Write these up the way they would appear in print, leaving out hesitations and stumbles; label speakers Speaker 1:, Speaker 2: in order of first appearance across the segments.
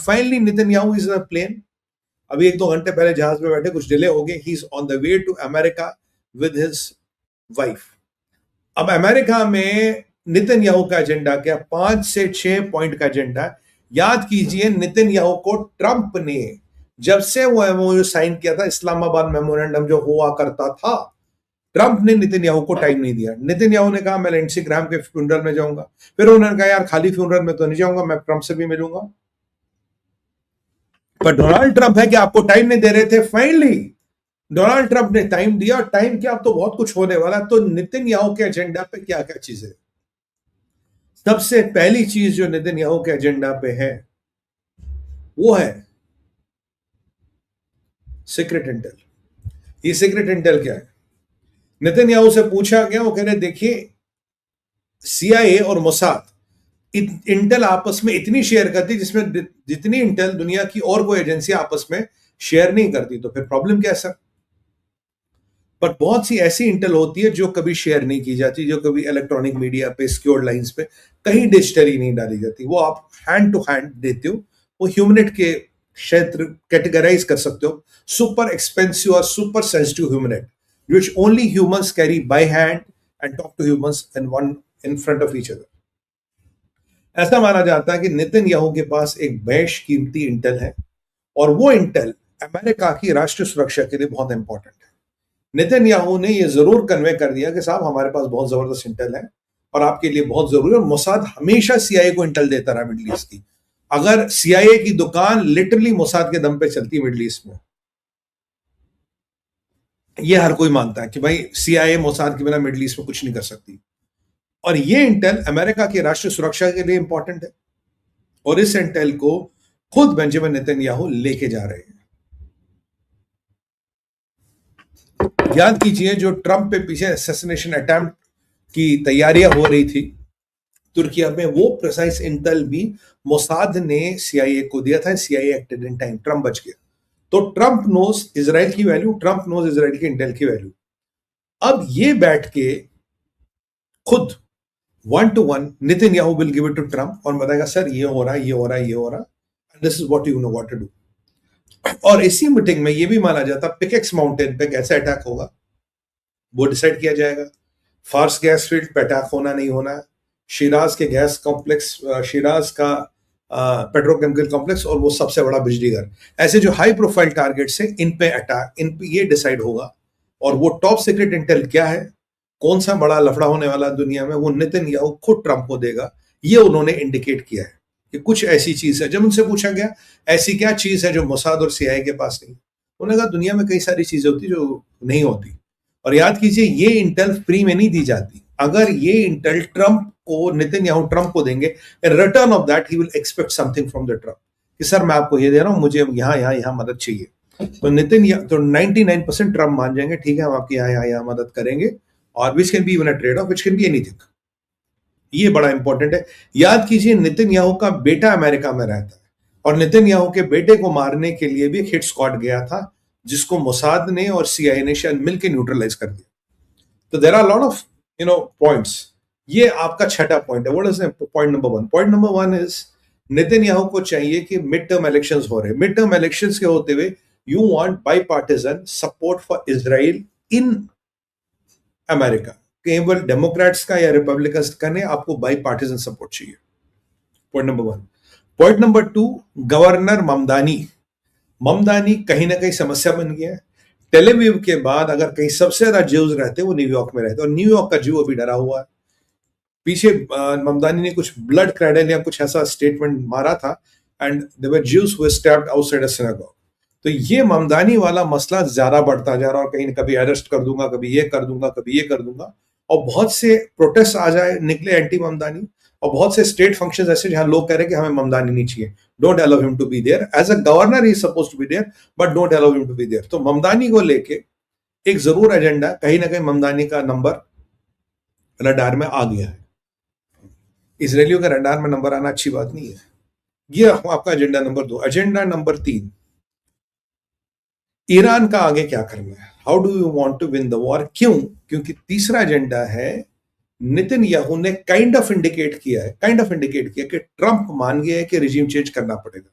Speaker 1: Finally Netanyahu is in a plane, अभी 1-2 घंटे पहले जहाज में बैठे, कुछ डिले हो गए, he is on the way to America with his wife. अब अमेरिका में नेतन्याहू का एजेंडा क्या? 5 से 6 पॉइंट का एजेंडा। याद कीजिए, नेतन्याहू को ट्रंप ने जब से वो एमओयू साइन किया था, इस्लामाबाद मेमोरेंडम जो हुआ करता था, ट्रंप ने नेतन्याहू को टाइम नहीं दिया। नेतन्याहू ने कहा मैं लिंडसे ग्राहम के फ्यूनरल में जाऊंगा, फिर उन्होंने कहा यार खाली फ्यूनरल में तो नहीं जाऊंगा, मैं ट्रंप से भी मिलूंगा। पर डोनाल्ड ट्रंप है कि आपको टाइम नहीं दे रहे थे, फाइनली डोनाल्ड ट्रंप ने टाइम दिया, और टाइम क्या, अब तो बहुत कुछ होने वाला। तो नेतन्याहू के एजेंडा पे क्या क्या चीजें? सबसे पहली चीज जो नेतन्याहू के एजेंडा पे है वो है सीक्रेट इंटेल। ये सीक्रेट इंटेल क्या है? नेतन्याहू से पूछा गया, वो कह रहे देखिए सीआईए और मोसाद इंटेल आपस में इतनी शेयर करती जिसमें जितनी इंटेल दुनिया की और कोई एजेंसी आपस में शेयर नहीं करती। तो फिर प्रॉब्लम क्या है सर? पर बहुत सी ऐसी इंटेल होती है जो कभी शेयर नहीं की जाती, जो कभी इलेक्ट्रॉनिक मीडिया पे, सिक्योर्ड लाइंस पे कहीं डिजिटली नहीं डाली जाती, वो आप हैंड टू हैंड देते हो। वो ह्यूमनेट के क्षेत्र कैटेगराइज कर सकते हो, सुपर एक्सपेंसिव और super sensitive humanoid which only humans carry by hand and talk to humans in one in front of each other. ऐसा माना जाता है कि नेतन्याहू के पास एक बेश कीमती इंटेल है, और वो इंटेल अमेरिका की राष्ट्रीय सुरक्षा के लिए बहुत इंपॉर्टेंट है। नेतन्याहू ने यह जरूर कन्वे कर दिया कि साहब हमारे पास बहुत जबरदस्त इंटेल है और आपके लिए बहुत जरूरी है। और मोसाद हमेशा सीआईए को इंटेल देता रहा मिडिल ईस्ट की। अगर सीआईए की दुकान लिटरली मोसाद के दम पे चलती है मिडिल ईस्ट में, यह हर कोई मानता है कि भाई सीआईए मोसाद के बिना मिडिल ईस्ट में कुछ नहीं कर सकती। और यह इंटेल अमेरिका की राष्ट्रीय सुरक्षा के लिए इंपॉर्टेंट है, और इस इंटेल को खुद बेंजामिन नेतन्याहू लेके जा रहे हैं। याद कीजिए, जो ट्रंप पे पीछे असैसिनेशन अटेम्प्ट की तैयारियां हो रही थी तुर्की में, वो प्रिसाइज इंटेल भी मोसाद ने सीआईए को दिया था। CIA acted in time, Trump बच गया। तो ट्रंप नोज इजराइल की वैल्यू, ट्रंप नोज इजराइल की इंटेल की वैल्यू। अब ये बैठ के खुद 1-to-1 Netanyahu will give it to Trump और बताएगा सर ये हो रहा है, ये हो रहा है, ये हो रहा है, this is what you know what to do. और इसी मीटिंग में यह भी माना जाता पिकेक्स माउंटेन पे कैसे अटैक होगा वो डिसाइड किया जाएगा। फार्स गैस फील्ड पे अटैक होना नहीं होना, शिराज के गैस कॉम्प्लेक्स, शिराज का पेट्रोकेमिकल कॉम्प्लेक्स, और वो सबसे बड़ा बिजली घर, ऐसे जो हाई प्रोफाइल टारगेट्स है इन पे अटैक, इन पे ये डिसाइड होगा। और वो टॉप सीक्रेट इंटेल क्या है, कौन सा बड़ा लफड़ा होने वाला दुनिया में, वो नेतन्याहू खुद ट्रंप को देगा। ये उन्होंने इंडिकेट किया है कि कुछ ऐसी चीज है। जब उनसे पूछा गया ऐसी क्या चीज है जो मोसाद और सीआईए के पास नहीं, उन्होंने कहा दुनिया में कई सारी चीजें होती जो नहीं होती। और याद कीजिए, ये इंटेल फ्री में नहीं दी जाती। अगर ये इंटेल ट्रंप को, नेतन्याहू ट्रंप को देंगे, in return of that he will expect something from the Trump कि सर मैं आपको ये दे रहा हूं, मुझे यहां मदद चाहिए। तो नेतन्याहू तो 99% ट्रंप मान जाएंगे, ठीक है हम आपकी यहां मदद करेंगे, और which can be even a trade off, which can be anything. ये बड़ा इंपॉर्टेंट है। याद कीजिए, नेतन्याहू का बेटा अमेरिका में रहता है, और नेतन्याहू के बेटे को मारने के लिए भी एक हिट स्क्वाड गया था, जिसको मोसाद ने और सीआईए ने शायद मिलकर न्यूट्रलाइज कर दिया। तो there are lot of points. ये आपका छठा पॉइंट है। What is point number 1? Point number 1 is Netanyahu को चाहिए कि मिड टर्म इलेक्शंस हो रहे, मिड टर्म इलेक्शंस के होते हुए you want bipartisan support for Israel in America. केवल डेमोक्रेट्स का या रिपब्लिकन्स का नहीं, आपको बाईपार्टिजन सपोर्ट चाहिए। Point number 1। Point number 2, governor Mamdani कहीं ना कहीं समस्या बन गया है। टेलअवीव के बाद अगर कहीं सबसे ज्यादा ज्यूज रहते वो न्यूयॉर्क में रहते, और न्यूयॉर्क का ज्यू अभी डरा हुआ है। पीछे ममदानी ने कुछ ब्लड क्रेडल या कुछ ऐसा स्टेटमेंट मारा था, and there were Jews who were stabbed outside a synagogue. तो ये ममदानी वाला मसला ज्यादा बढ़ता जा रहा है, और कहीं कभी अरेस्ट कर दूंगा, कभी ये कर दूंगा, कभी ये कर दूंगा, और बहुत से प्रोटेस्ट आ जाए निकले एंटी ममदानी, और बहुत से स्टेट फंक्शंस ऐसे जहां लोग कह रहे हैं कि हमें ममदानी नहीं चाहिए, don't allow him to be there as a governor, he is supposed to be there but don't allow him to be there. तो ममदानी को लेके एक जरूर एजेंडा, कहीं ना कहीं ममदानी का नंबर रडार में आ गया है। इजरायलियों का रडार में नंबर आना अच्छी बात नहीं है। ये आपका agenda number 2। Agenda number 3, Iran का आगे क्या करना है, how do you want to win the war. क्यों? क्योंकि तीसरा एजेंडा है, नेतन्याहू ने काइंड ऑफ इंडिकेट किया कि ट्रंप मान गया है कि रिजीम चेंज करना पड़ेगा।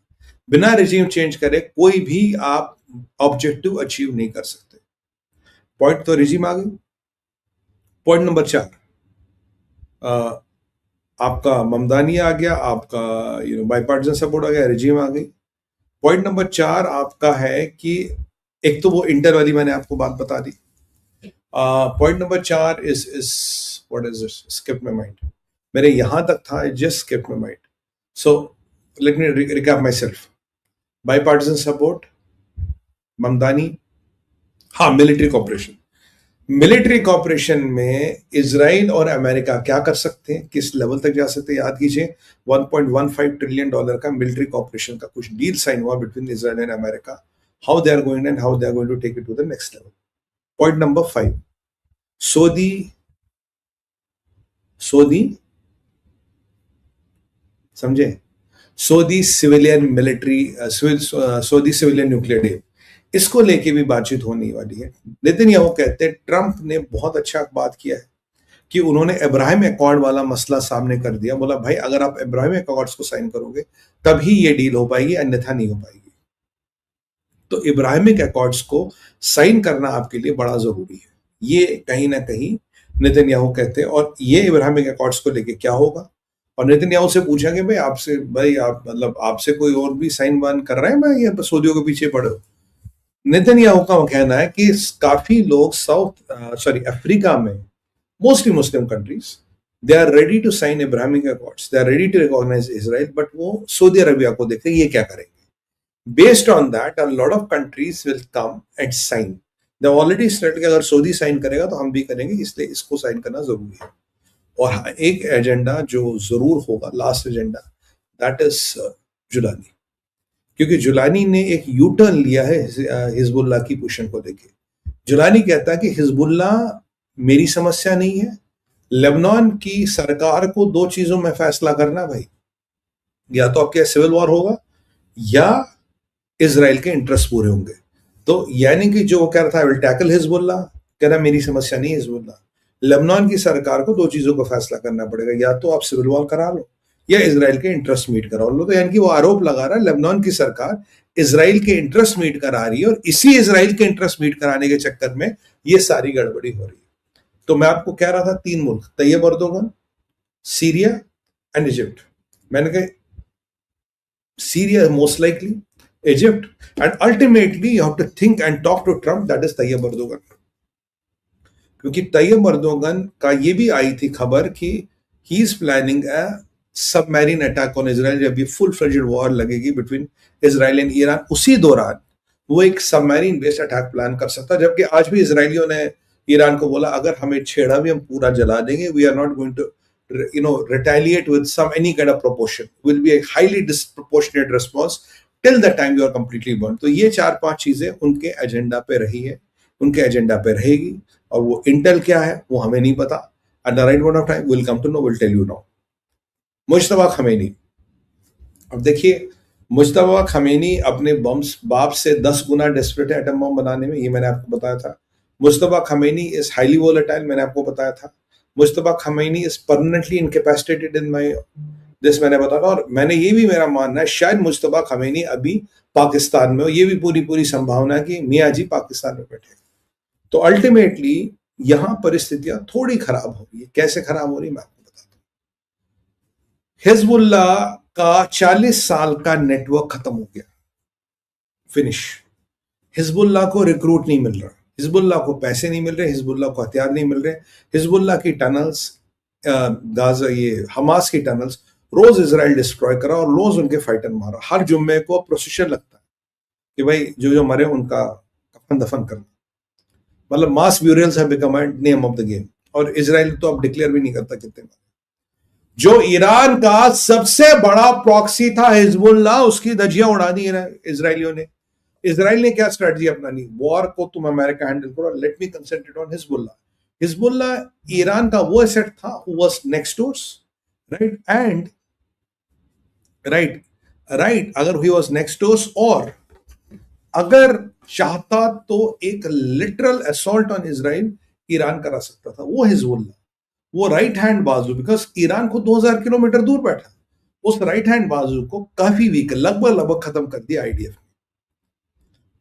Speaker 1: बिना रिजीम चेंज करे कोई भी आप ऑब्जेक्टिव अचीव नहीं कर सकते। पॉइंट तो रिजीम आ गई। पॉइंट नंबर 4, आपका ममदानी आ गया, आपका बाईपार्टिसन सपोर्ट आ गया, रिजीम आ गई। पॉइंट नंबर 4 आपका है कि एक तो वो इंटर वाली मैंने आपको बात बता दी। Point number 4 is what is this, skip my mind, मेरे यहां तक था, just skip my mind. So let me recap myself. Bipartisan support, Mamdani, हाँ मिलिट्री कॉपरेशन। मिलिट्री कॉपरेशन में इजराइल और अमेरिका क्या कर सकते हैं, किस लेवल तक जा सकते हैं, याद कीजिए $1.15 ट्रिलियन का मिलिट्री कॉपरेशन का कुछ डील साइन हुआ between Israel and America. How they are going and how they are going to take it to the next level. Point number 5, Saudi Saudi समझे, Saudi civilian military, Saudi civilian nuclear deal, इसको लेके भी बातचीत होने वाली है। Netanyahu कहते हैं ट्रंप ने बहुत अच्छा बात किया है कि उन्होंने इब्राहिम अकॉर्ड वाला मसला सामने कर दिया। बोला भाई अगर आप इब्राहिम अकॉर्ड्स को साइन करोगे तभी ये डील हो पाएगी, अन्यथा नहीं हो पाएगी। तो इब्राहिमिक अकॉर्ड्स को साइन करना आपके लिए बड़ा जरूरी है, ये कहीं ना कहीं नेतन्याहू कहते हैं। और ये इब्राहिमिक अकॉर्ड्स को लेके क्या होगा, और नेतन्याहू से पूछा कि भाई आपसे, भाई आप मतलब आपसे कोई और भी साइन वाइन कर रहे हैं, मैं ये सऊदियों के पीछे पड़े हो। नेतन्याहू का कहना है कि काफी लोग अफ्रीका में, mostly Muslim countries, they are ready to sign Abrahamic accords, they are ready to recognize Israel, but वो सऊदी अरबिया को देखते ये क्या करेंगे। Based on that, a lot of countries will come and sign. They already said कि अगर Saudi sign करेगा तो हम भी करेंगे, इसलिए इसको साइन करना जरूरी है। और हाँ, एक एजेंडा जो जरूर होगा, last agenda, that is Jolani, क्योंकि जुलानी ने एक यू टर्न लिया है हिजबुल्लाह की पोजीशन को लेके। जुलानी कहता है कि हिजबुल्लाह मेरी समस्या नहीं है, लेबनान की सरकार को दो चीजों में फैसला करना भाई, या तो आपके सिविल वॉर होगा या इजराइल के इंटरेस्ट पूरे होंगे। तो यानी कि जो वो कह रहा था, आई विल टैकल हिजबुल्लाह, कह रहा मेरी समस्या नहीं है हिजबुल्लाह। लेबनान की सरकार को दो चीजों का फैसला करना पड़ेगा, या तो आप सिविल वॉर करा लो या इजराइल के इंटरेस्ट मीट करा लो। तो यानी कि वो आरोप लगा रहा है लेबनान की सरकार इजराइल के इंटरेस्ट मीट करा रही है, और इसी इजराइल के इंटरेस्ट मीट कराने के चक्कर में ये सारी गड़बड़ी हो रही है। तो मैं आपको कह रहा था 3 मुल्क, Tayyip Erdogan, Syria and Egypt. मैंने कहा Syria most likely, Egypt, and ultimately you have to think and talk to Trump, that is Tayyip Erdogan. क्योंकि तैयब अर्दोगन का ये भी आई थी खबर कि he is planning a submarine attack on Israel, जब ये फुल फ्लेज्ड वॉर लगेगी बिटवीन इजराइल एंड ईरान, उसी दौरान वो एक सबमरीन बेस्ड अटैक प्लान कर सकता है। जबकि आज भी इसराइलियों ने ईरान को बोला अगर हमें छेड़ा भी हम पूरा जला देंगे, we are not going to retaliate with any kind of proportion, will be a highly disproportionate response till the time you are completely burnt। तो ये 4-5 चीजें उनके एजेंडा पे रही है, उनके एजेंडा पे रहेगी, और वो इंटेल क्या है वो हमें नहीं पता। At the right point of time will come to know, will tell you now. Mojtaba Khamenei, अब देखिए मुश्तबा खमेनी अपने बम्स बाप से 10 गुना डेस्परेट है एटम बम बनाने में, ये मैंने आपको बताया था। Mushtaba Khamenei is highly volatile, मैंने आपको बताया था। Mushtaba Khamenei is permanently incapacitated in my this, मैंने बताया था। और मैंने ये भी, मेरा मानना है शायद मुश्तबा खमेनी अभी पाकिस्तान में हो, ये भी पूरी संभावना है कि मियाँ जी पाकिस्तान में बैठे। तो अल्टीमेटली यहां परिस्थितियां थोड़ी खराब हो रही है। कैसे खराब हो रही है मैं आपको बताता हूं। हिजबुल्लाह का 40 साल का नेटवर्क खत्म हो गया, फिनिश। हिजबुल्लाह को रिक्रूट नहीं मिल रहा, हिजबुल्लाह को पैसे नहीं मिल रहे, हिजबुल्लाह को हथियार नहीं मिल रहे। हिजबुल्लाह की टनल्स, गाजा, ये हमास की टनल्स रोज इजराइल डिस्ट्रॉय करा और रोज उनके फाइटर मारा। हर जुम्मे को प्रोसेशन लगता है कि भाई जो जो मरे उनका कफन दफन करना, मतलब mass burials have become a name of the game. और इजराइल तो अब डिक्लेयर भी नहीं करता कितने मारे। जो ईरान का सबसे बड़ा प्रॉक्सी था हिजबुल्लाह, उसकी धज्जियां उड़ा दी इजराइलियों ने। इजराइल ने क्या स्ट्रेटजी अपनानी, वॉर को तुम अमेरिका हैंडल करो, let me concentrate on Hezbollah. Hezbollah Iran का वो एसेट था who was next doors, right, and right अगर ही वाज नेक्स्ट डोर्स, और अगर चाहता तो एक literal assault on Israel Iran करा सकता था। वो हिजबुल्लाह, वो राइट हैंड बाजू, बिकॉज ईरान को 2000 किलोमीटर दूर बैठा, उस राइट हैंड बाजू को काफी वीक, लगभग खत्म कर दिया आईडीएफ ने।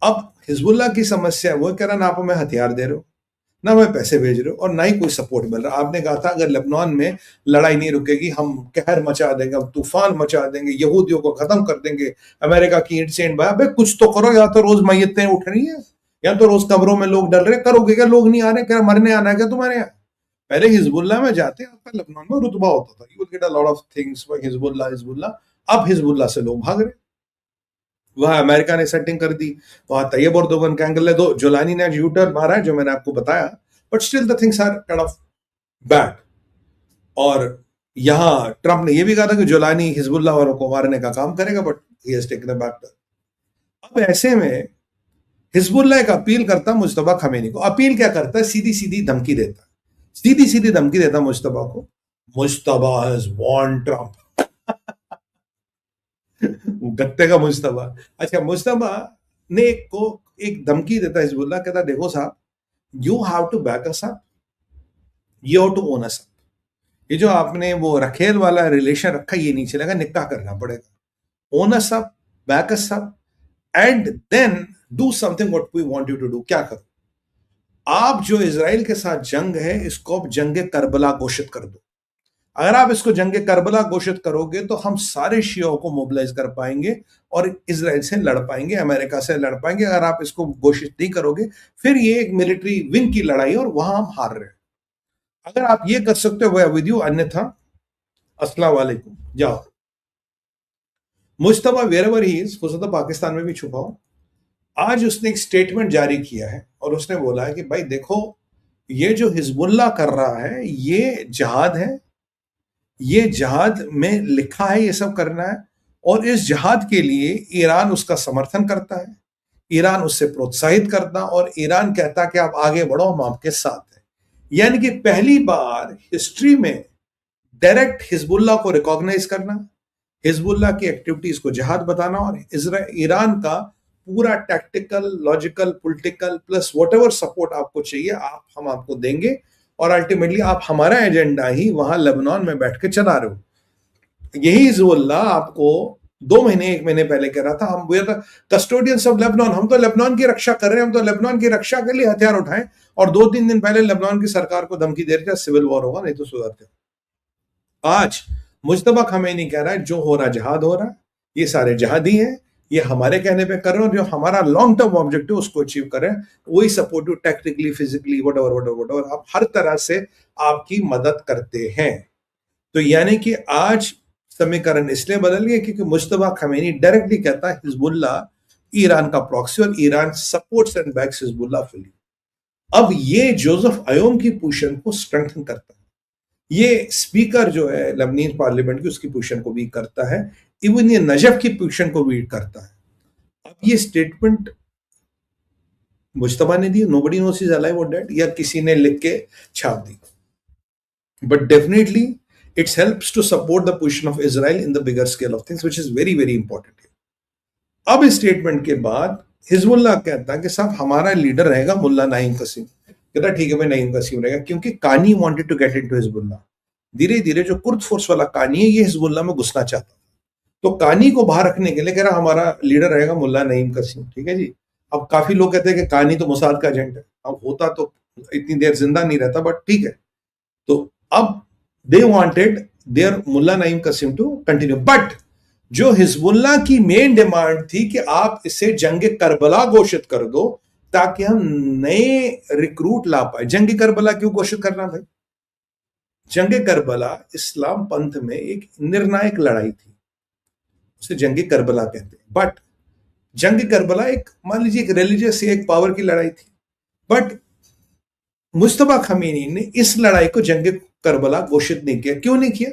Speaker 1: अब हिजबुल्लाह की समस्या वो कह रहा ना आप हमें हथियार दे रहे हो, ना हमें पैसे भेज रहे हो, और ना ही कोई सपोर्ट मिल रहा। आपने कहा था अगर लेबनान में लड़ाई नहीं रुकेगी हम कहर मचा देंगे, हम तूफान मचा देंगे, यहूदियों को खत्म कर देंगे, अमेरिका की ईंट से ईंट भाई। अबे कुछ तो करो, या तो रोज मैयतें उठ रही है, या तो रोज कब्रों में लोग डल रहे, करोगे क्या? लोग नहीं आ रहे, क्या मरने आना है क्या तुम्हारे यहाँ? पहले हिजबुल्लाह में जाते आपका लेबनान में रुतबा होता था, you get a lot of things Hezbollah Hezbollah. अब हिजबुल्लाह से लोग भाग रहे, वहां अमेरिका ने सेटिंग कर दी, वहां तैयब अर्दोगन का एंगल है, दो जोलानी ने यू टर्न मारा है जो मैंने आपको बताया, but still the things are kind of bad. और यहां ट्रंप ने यह भी कहा था कि जोलानी हिजबुल्लाह वालों को मारने का काम करेगा, but he has taken a back. अब ऐसे में हिजबुल्लाह एक अपील करता मुज्तबा खमेनी को। अपील क्या करता है? सीधी सीधी धमकी देता, सीधी सीधी धमकी देता मुज्तबा को, मुज्तबा हैज वार्न ट्रंप। गत्ते का मुज्तबा। अच्छा, मुज्तबा ने एक धमकी देता हिजबुल्लाह, कहता देखो साहब, you have to back us up, you have to own us up. ये जो आपने वो रखेल वाला रिलेशन रखा ये नहीं चलेगा, निकाह करना पड़ेगा। Own us up, back us up, and then do something what we want you to do. क्या करो? आप जो इजराइल के साथ जंग है इसको अब जंग करबला घोषित कर दो। अगर आप इसको जंग करबला घोषित करोगे तो हम सारे शियों को मोबिलाइज कर पाएंगे और इजराइल से लड़ पाएंगे, अमेरिका से लड़ पाएंगे। अगर आप इसको घोषित नहीं करोगे फिर ये एक मिलिट्री विंग की लड़ाई और वहां हम हार रहे हैं। अगर आप ये कर सकते हो वह विद यू, अन्यथा अस्सलाम वालेकुम, जाओ। मुज्तबा वेरेवर ही इज, हो सकता पाकिस्तान में भी छुपा हो, आज उसने एक स्टेटमेंट जारी किया है और उसने बोला है कि भाई देखो, ये जो हिजबुल्लाह कर रहा है ये जहाद है, ये जहाद में लिखा है ये सब करना है, और इस जहाद के लिए ईरान उसका समर्थन करता है, ईरान उससे प्रोत्साहित करता, और ईरान कहता कि आप आगे बढ़ो, हम आपके साथ हैं। यानी कि पहली बार हिस्ट्री में डायरेक्ट हिजबुल्लाह को रिकॉग्नाइज करना, हिजबुल्लाह की एक्टिविटीज को जहाद बताना, और ईरान का पूरा tactical, logical, political plus whatever support आपको चाहिए हम आपको देंगे, और अल्टीमेटली आप हमारा एजेंडा ही वहां लेबनान में बैठ के चला रहे हो। यही हिजबुल्लाह आपको 2 महीने 1 महीने पहले कह रहा था हम we are the custodians of Lebanon, हम तो लेबनान की रक्षा कर रहे हैं, हम तो लेबनान की रक्षा के लिए हथियार उठाएं, और 2-3 दिन पहले लेबनान की सरकार को धमकी दे रहे थे सिविल वॉर होगा नहीं तो सुधरते। आज मुज्तबा खमेनी कह रहा है जो हो रहा जहाद हो रहा है, ये सारे जहादी हैं, ये हमारे कहने पे कर रहे हैं, और जो हमारा लॉन्ग टर्म ऑब्जेक्टिव उसको अचीव करें, वही सपोर्टिव टैक्टिकली, फिजिकली, व्हाटएवर आप हर तरह से आपकी मदद करते हैं। तो यानी कि आज समीकरण इसलिए बदल गया क्योंकि मुज्तबा खमेनी डायरेक्टली कहता है हिजबुल्लाह ईरान का प्रॉक्सी और Iran supports and backs Hezbollah fully. अब ये जोसेफ अयोम की पोजीशन को स्ट्रेंथन करता है, ये स्पीकर जो है लेबनीज पार्लियामेंट की उसकी पोजीशन को वीक करता है, इवन ये नजफ की पोजीशन को वीक करता है। अब ये स्टेटमेंट मुज्तबा ने दी, नोबडी नोस इज अलाइव और डेड, या किसी ने लिख के छाप दी, but definitely it's helps to support the position of Israel in the bigger scale of things which is very very important. अब इस स्टेटमेंट के बाद हिजबुल्लाह कहता है कि साहब हमारा लीडर रहेगा मुल्ला नईम कसीम। कहता ठीक है भाई, नईम कसीम रहेगा, क्योंकि Qaani wanted to get into Hezbollah. धीरे धीरे जो कुर्द फोर्स वाला कानी है ये हिजबुल्लाह में घुसना चाहता, तो कानी को बाहर रखने के लिए कह रहा हमारा लीडर रहेगा मुल्ला नईम कसीम। ठीक है जी। अब काफी लोग कहते हैं कि कानी तो मोसाद का एजेंट है, अब होता तो इतनी देर जिंदा नहीं रहता, बट ठीक है। तो अब they wanted their mullah Naim Qassem to continue, but जो हिजबुल्लाह की मेन डिमांड थी कि आप इसे जंग करबला घोषित कर दो ताकि हम नए रिक्रूट ला पाए। जंग करबला क्यों घोषित करना भाई? जंग करबला इस्लाम पंथ में एक निर्णायक लड़ाई थी, उसे जंग करबला कहते हैं। बट जंग करबला एक, मान लीजिए, एक रिलीजियस या एक पावर की लड़ाई थी, बट मुज्तबा खमीनी ने इस लड़ाई को जंग करबला घोषित नहीं किया। क्यों नहीं किया?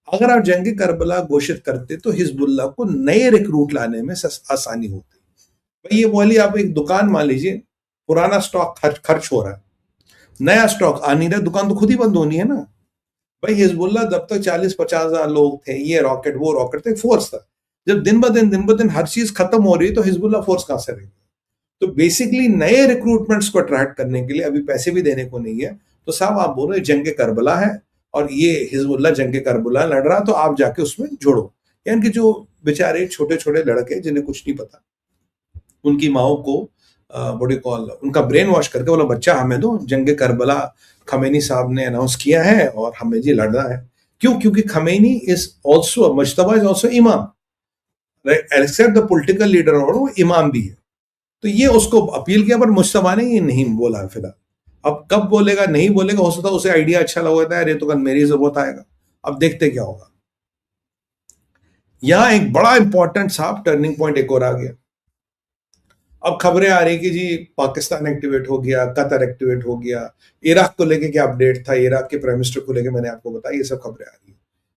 Speaker 1: अगर आप जंग करबला घोषित करते तो हिजबुल्लाह को नए रिक्रूट लाने में आसानी होती। भाई ये बोली, आप एक दुकान मान लीजिए, पुराना स्टॉक खर्च हो रहा है, नया स्टॉक आ नहीं रहा, दुकान तो खुद ही बंद होनी है ना भाई। हिजबुल्लाह जब तक 40-50 हजार लोग थे, ये रॉकेट वो रॉकेट थे, फोर्स था। जब दिन ब दिन हर चीज खत्म हो रही है तो हिजबुल्लाह फोर्स कहां से रहेगी? तो बेसिकली नए रिक्रूटमेंट्स को अट्रैक्ट करने के लिए अभी पैसे भी देने को नहीं है, तो साहब आप बोल रहे जंग करबला है और ये हिजबुल्लाह जंग करबला लड़ रहा, तो आप जाके उसमें जोड़ो। यानी कि जो बेचारे छोटे छोटे लड़के जिन्हें कुछ नहीं पता, उनकी माओ को बॉडी कॉल उनका ब्रेन वॉश करके बोला बच्चा हमें दो, जंग करबला खमेनी साहब ने अनाउंस किया है और हमें जी लड़ना है। क्यों? क्योंकि Khamenei is also, Mushtaba is also इमाम, एक्सेप्ट द पॉलिटिकल लीडर, और वो इमाम भी है। तो ये उसको अपील किया, पर मुश्तबा ने ये नहीं बोला फिलहाल। अब कब बोलेगा, नहीं बोलेगा, हो सकता है उसे आइडिया अच्छा लगता है, अरे तो कल मेरी जरूरत आएगा। अब देखते क्या होगा। यहां एक बड़ा इंपॉर्टेंट साहब टर्निंग पॉइंट एक और आ गया। अब खबरें आ रही कि जी पाकिस्तान एक्टिवेट हो गया, कतर एक्टिवेट हो गया, इराक को लेके क्या अपडेट था, इराक के प्राइम मिनिस्टर को लेके मैंने आपको बताया, ये सब खबरें आ रही है।